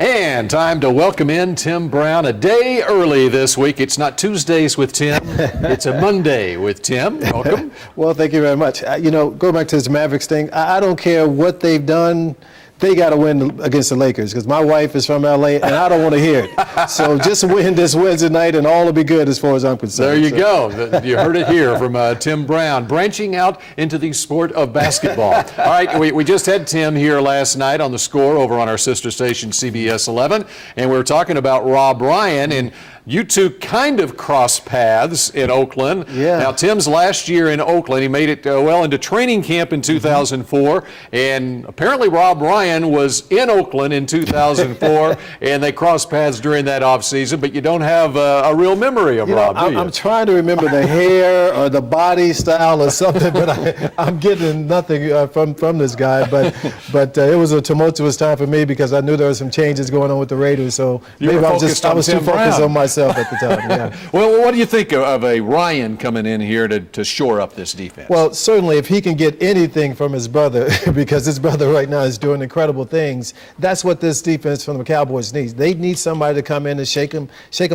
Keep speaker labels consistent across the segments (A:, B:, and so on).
A: And time to welcome in Tim Brown a day early this week. It's not Tuesdays with Tim, it's a Monday with Tim. Welcome.
B: Well, thank you very much. Going back to this Mavericks thing, I don't care what they've done. They got to win against the Lakers because my wife is from L.A. and I don't want to hear it. So just win this Wednesday night and all will be good as far as I'm concerned.
A: There you go. You heard it here from Tim Brown, branching out into the sport of basketball. All right, we just had Tim here last night on The Score over on our sister station CBS 11, and we were talking about Rob Ryan, and you two kind of crossed paths in Oakland.
B: Yeah.
A: Now, Tim's last year in Oakland, he made it well into training camp in 2004, and apparently Rob Ryan was in Oakland in 2004, and they crossed paths during that offseason, but you don't have a real memory of Rob, do you?
B: I'm trying to remember the hair or the body style or something, but I'm getting nothing from this guy. But it was a tumultuous time for me because I knew there were some changes going on with the Raiders, so maybe I was too focused on myself at the time. Yeah.
A: Well, what do you think of a Ryan coming in here to shore up this defense?
B: Well, certainly if he can get anything from his brother, because his brother right now is doing incredible things, that's what this defense from the Cowboys needs. They need somebody to come in and shake him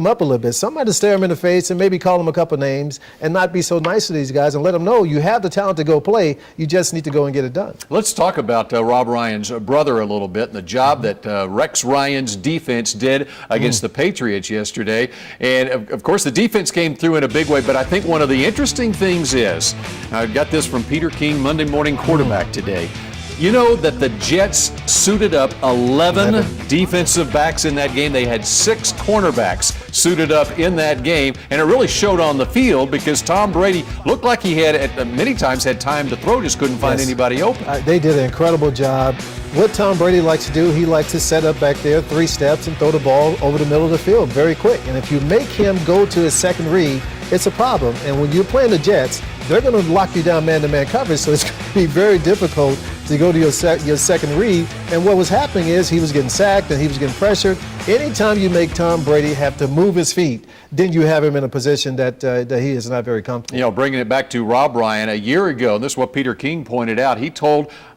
B: up a little bit. Somebody to stare him in the face and maybe call him a couple names and not be so nice to these guys and let them know you have the talent to go play. You just need to go and get it done.
A: Let's talk about Rob Ryan's brother a little bit and the job that Rex Ryan's defense did against the Patriots yesterday. And of course, the defense came through in a big way, but I think one of the interesting things is, I got this from Peter King, Monday Morning Quarterback today. You know that the Jets suited up 11 defensive backs in that game. They had 6 cornerbacks suited up in that game, and it really showed on the field because Tom Brady looked like he had, many times, had time to throw, just couldn't find anybody open.
B: They did an incredible job. What Tom Brady likes to do, he likes to set up back there 3 steps and throw the ball over the middle of the field very quick. And if you make him go to his second read, it's a problem. And when you're playing the Jets, they're going to lock you down man-to-man coverage, so it's going to be very difficult to go to your second read. And what was happening is he was getting sacked and he was getting pressured. Anytime you make Tom Brady have to move his feet, then you have him in a position that he is not very comfortable.
A: You know, bringing it back to Rob Ryan, a year ago, and this is what Peter King pointed out,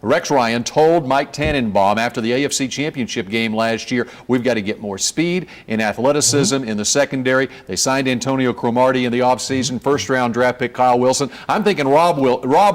A: Rex Ryan told Mike Tannenbaum after the AFC Championship game last year, we've got to get more speed and athleticism in the secondary. They signed Antonio Cromartie in the offseason, first-round draft pick Kyle Wilson. I'm thinking Rob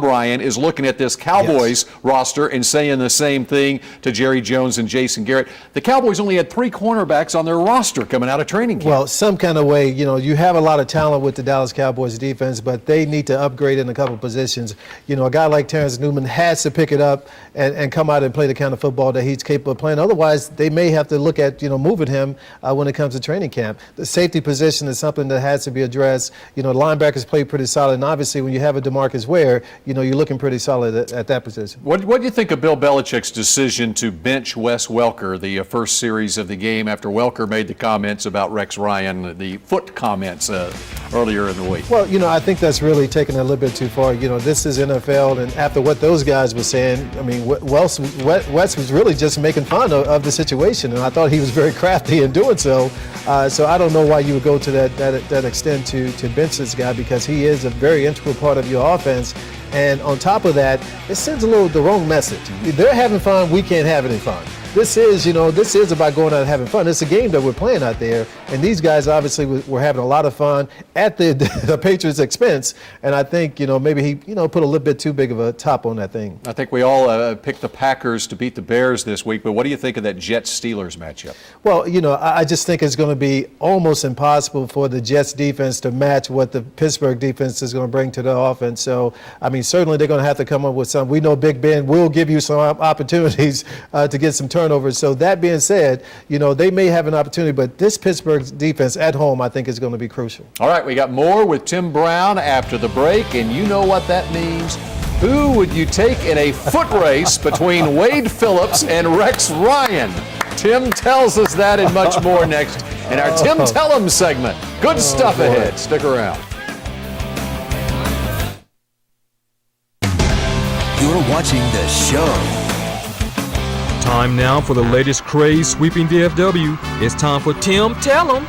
A: Ryan is looking at this Cowboys roster and saying the same thing to Jerry Jones and Jason Garrett. The Cowboys only had 3 cornerbacks on their roster coming out of training camp.
B: Well, some kind of way, you have a lot of talent with the Dallas Cowboys defense, but they need to upgrade in a couple positions. A guy like Terrence Newman has to pick it up and come out and play the kind of football that he's capable of playing. Otherwise, they may have to look at, moving him when it comes to training camp. The safety position is something that has to be addressed. The linebackers play pretty solid, and obviously when you have a DeMarcus Ware, you're looking pretty solid at that position.
A: What do you think of Bill Belichick's decision to bench Wes Welker the first series of the game after Welker made the comments about Rex Ryan, the foot comments earlier in the week?
B: Well, I think that's really taken it a little bit too far. This is NFL, and after what those guys were saying, I mean, Wes was really just making fun of the situation, and I thought he was very crafty in doing so. So I don't know why you would go to that extent to bench this guy, because he is a very integral part of your offense. And on top of that, it sends the wrong message. They're having fun, we can't have any fun. This is about going out and having fun. It's a game that we're playing out there, and these guys obviously were having a lot of fun at the Patriots' expense. And I think maybe he put a little bit too big of a top on that thing.
A: I think we all picked the Packers to beat the Bears this week, but what do you think of that Jets-Steelers matchup?
B: Well, I just think it's going to be almost impossible for the Jets defense to match what the Pittsburgh defense is going to bring to the offense. So, I mean, certainly they're going to have to come up with some. We know Big Ben will give you some opportunities to get some turnovers. So that being said, they may have an opportunity, but this Pittsburgh defense at home, I think, is going to be crucial.
A: All right, we got more with Tim Brown after the break, and you know what that means. Who would you take in a foot race between Wade Phillips and Rex Ryan? Tim tells us that and much more next in our Tim Tell 'em segment. Good stuff ahead. Stick around.
C: You're watching the show.
D: Time now for the latest craze sweeping DFW. It's time for Tim Tell 'em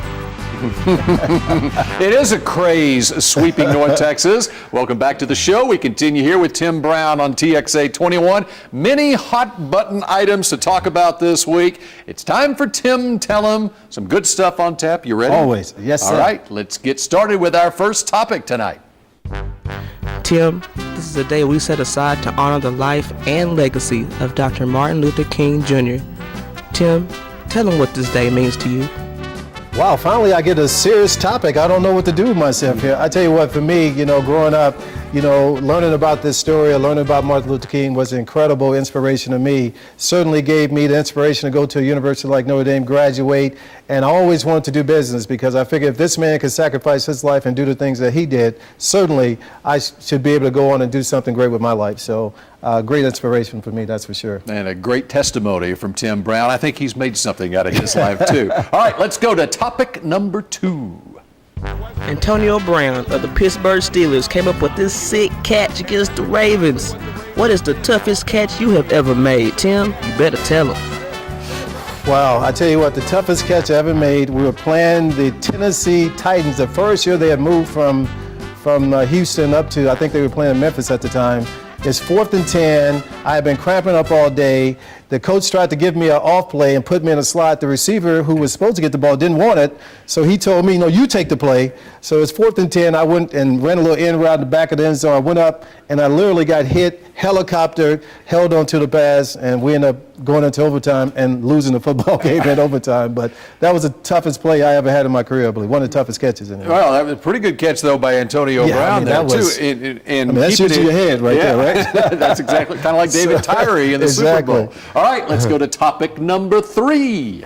A: It is a craze sweeping North Texas. Welcome back to the show. We continue here with Tim Brown on TXA 21. Many hot button items to talk about this week. It's time for Tim Tell 'em. Some good stuff on tap. You ready?
B: Always. Yes, sir.
A: All right, let's get started with our first topic tonight.
D: Tim, this is a day we set aside to honor the life and legacy of Dr. Martin Luther King Jr. Tim, tell them what this day means to you.
B: Wow, finally I get a serious topic. I don't know what to do with myself here. I tell you what, for me, growing up, learning about this story or learning about Martin Luther King was an incredible inspiration to me. Certainly gave me the inspiration to go to a university like Notre Dame, graduate, and I always wanted to do business because I figured if this man could sacrifice his life and do the things that he did, certainly I should be able to go on and do something great with my life. So great inspiration for me, that's for sure.
A: And a great testimony from Tim Brown. I think he's made something out of his life, too. All right, let's go to topic number 2.
D: Antonio Brown of the Pittsburgh Steelers came up with this sick catch against the Ravens. What is the toughest catch you have ever made, Tim? You better tell him.
B: Wow, I tell you what, the toughest catch I ever made, we were playing the Tennessee Titans. The first year they had moved from Houston up to, I think they were playing Memphis at the time. It's 4th and 10. I had been cramping up all day. The coach tried to give me an off play and put me in a slot. The receiver who was supposed to get the ball didn't want it. So he told me, no, you take the play. So it's 4th and 10. I went and ran a little in route in the back of the end zone. I went up and I literally got hit, helicoptered, held onto the pass, and we ended up going into overtime and losing the football game in overtime. But that was the toughest play I ever had in my career, I believe. One of the toughest catches in it.
A: Well, that was a pretty good catch, though, by Antonio Brown there,
B: that was,
A: too.
B: that shoots in your head right there, right?
A: That's exactly kind of like David Tyree in the
B: exactly.
A: Super Bowl. All right, let's go to topic number 3.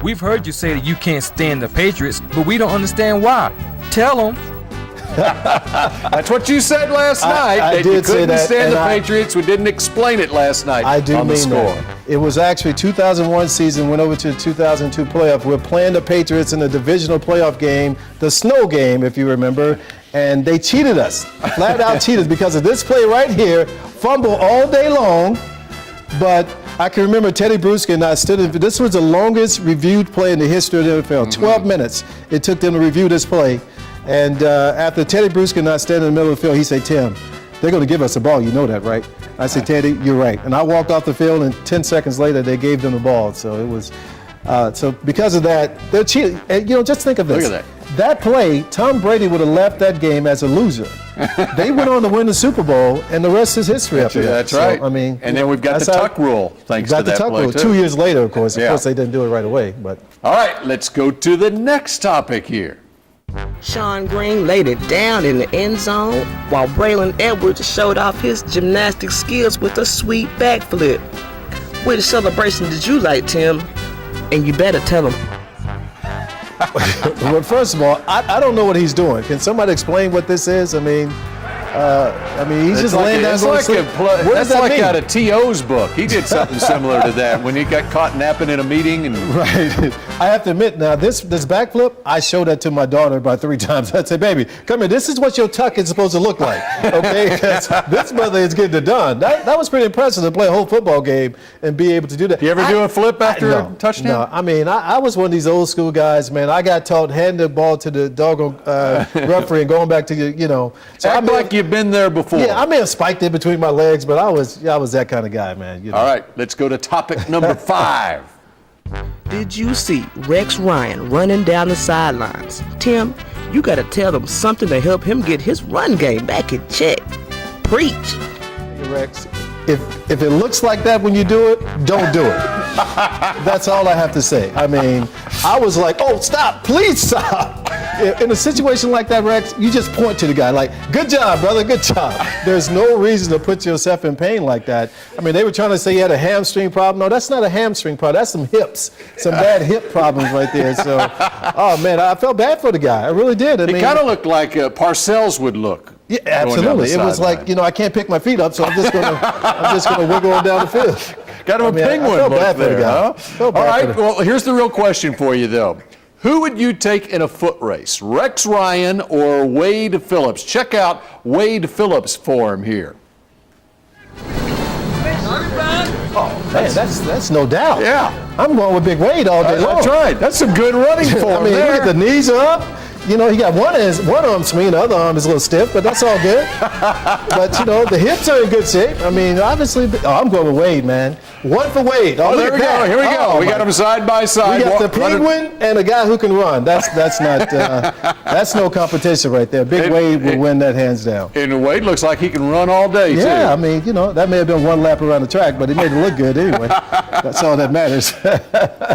E: We've heard you say that you can't stand the Patriots, but we don't understand why. Tell them.
A: That's what you said last night.
B: I
A: that
B: did
A: you
B: say
A: couldn't
B: that,
A: stand the
B: and
A: Patriots. We didn't explain it last night
B: I do
A: on the
B: mean
A: score.
B: that. It was actually 2001 season, went over to the 2002 playoff. We're playing the Patriots in the divisional playoff game, the snow game, if you remember, and they cheated us, flat out cheated us because of this play right here, fumble all day long, but I can remember Teddy Bruschi and I stood in, this was the longest reviewed play in the history of the NFL. 12 minutes it took them to review this play. And after Teddy Bruschi and I stand in the middle of the field, he said, Tim, they're going to give us the ball. You know that, right? I said, Teddy, you're right. And I walked off the field, and 10 seconds later, they gave them the ball. So it was, so because of that, they're cheating. And, just think of this.
A: Look at that.
B: That play, Tom Brady would have left that game as a loser. They went on to win the Super Bowl, and the rest is history after that.
A: That's right.
B: So, I mean,
A: and then we've got the tuck rule, thanks to that play, too.
B: Got the tuck rule 2 years later, of course. Of
A: Yeah.
B: course, they didn't do it right away. But
A: All right, let's go to the next topic here.
D: Sean Green laid it down in the end zone while Braylon Edwards showed off his gymnastic skills with a sweet backflip. Which celebration did you like, Tim? And you better tell him.
B: well, first of all, I don't know what he's doing. Can somebody explain what this is? I mean, he's just laying down going to sleep. What does
A: That's
B: that
A: like
B: mean?
A: out of T.O.'s book. He did something similar to that when he got caught napping in a meeting. And
B: Right. I have to admit, now, this backflip, I showed that to my daughter about 3 times. I'd say, baby, come here. This is what your tuck is supposed to look like, okay? 'Cause this brother is getting it done. That was pretty impressive to play a whole football game and be able to do that.
A: You ever do a flip after a touchdown?
B: No, I mean, I was one of these old school guys, man. I got taught handing the ball to the doggone referee and going back to, So
A: act like you've been there before.
B: Yeah, I may have spiked it between my legs, but I was that kind of guy, man.
A: All right, let's go to topic number 5.
D: Did you see Rex Ryan running down the sidelines? Tim, you gotta tell them something to help him get his run game back in check. Preach.
B: Rex, if it looks like that when you do it, don't do it. That's all I have to say. I mean, I was like, oh, stop, please stop. In a situation like that, Rex, you just point to the guy like, good job, brother, good job. There's no reason to put yourself in pain like that. I mean, they were trying to say you had a hamstring problem. No, that's not a hamstring problem. That's some hips, some bad hip problems right there. So, oh, man, I felt bad for the guy. I really did. I
A: It
B: mean,
A: kind of looked like Parcells would look.
B: Yeah,
A: going down the
B: absolutely. It was
A: sideline.
B: like, I can't pick my feet up, so I'm just gonna wiggle on down the field.
A: Kind of a penguin
B: I felt
A: look
B: bad for the
A: there,
B: guy.
A: huh?
B: Felt
A: All
B: bad
A: right,
B: for the-
A: well, here's the real question for you, though. Who would you take in a foot race, Rex Ryan or Wade Phillips? Check out Wade Phillips' form here.
B: Oh, man, that's no doubt.
A: Yeah.
B: I'm going with Big Wade all day long.
A: That's right. That's some good running for
B: I
A: him
B: mean,
A: there.
B: look at the knees are up. You know, he got one arm swinging, the other arm is a little stiff, but that's all good. But, you know, the hips are in good shape. I mean, obviously, I'm going with Wade, man. One for Wade.
A: Oh,
B: look
A: there
B: at
A: we go.
B: that.
A: Here we go.
B: Oh,
A: We got them side by side.
B: We got the
A: Running-
B: penguin and a guy who can run. That's not that's no competition right there. Big Wade will win that hands down.
A: And Wade looks like he can run all day,
B: Yeah, I
A: too.
B: mean, you know, that may have been one lap around the track, but it made it look good anyway. That's all that matters.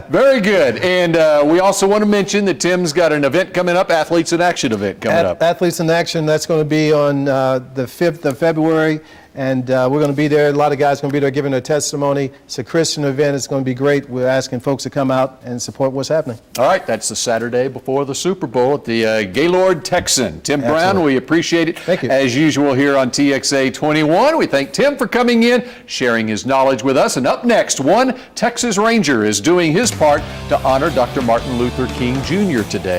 A: Very good. And we also want to mention that Tim's got an event coming up, Athletes in Action event coming up.
B: Athletes in Action, that's going to be on the 5th of February, and we're going to be there. A lot of guys are going to be there giving their testimony. It's a Christian event. It's going to be great. We're asking folks to come out and support what's happening.
A: All right, that's the Saturday before the Super Bowl at the Gaylord Texan. Tim Brown,
B: Excellent.
A: we appreciate it.
B: Thank you.
A: As usual here on TXA 21. We thank Tim for coming in, sharing his knowledge with us. And up next, one Texas Ranger is doing his part to honor Dr. Martin Luther King Jr. today.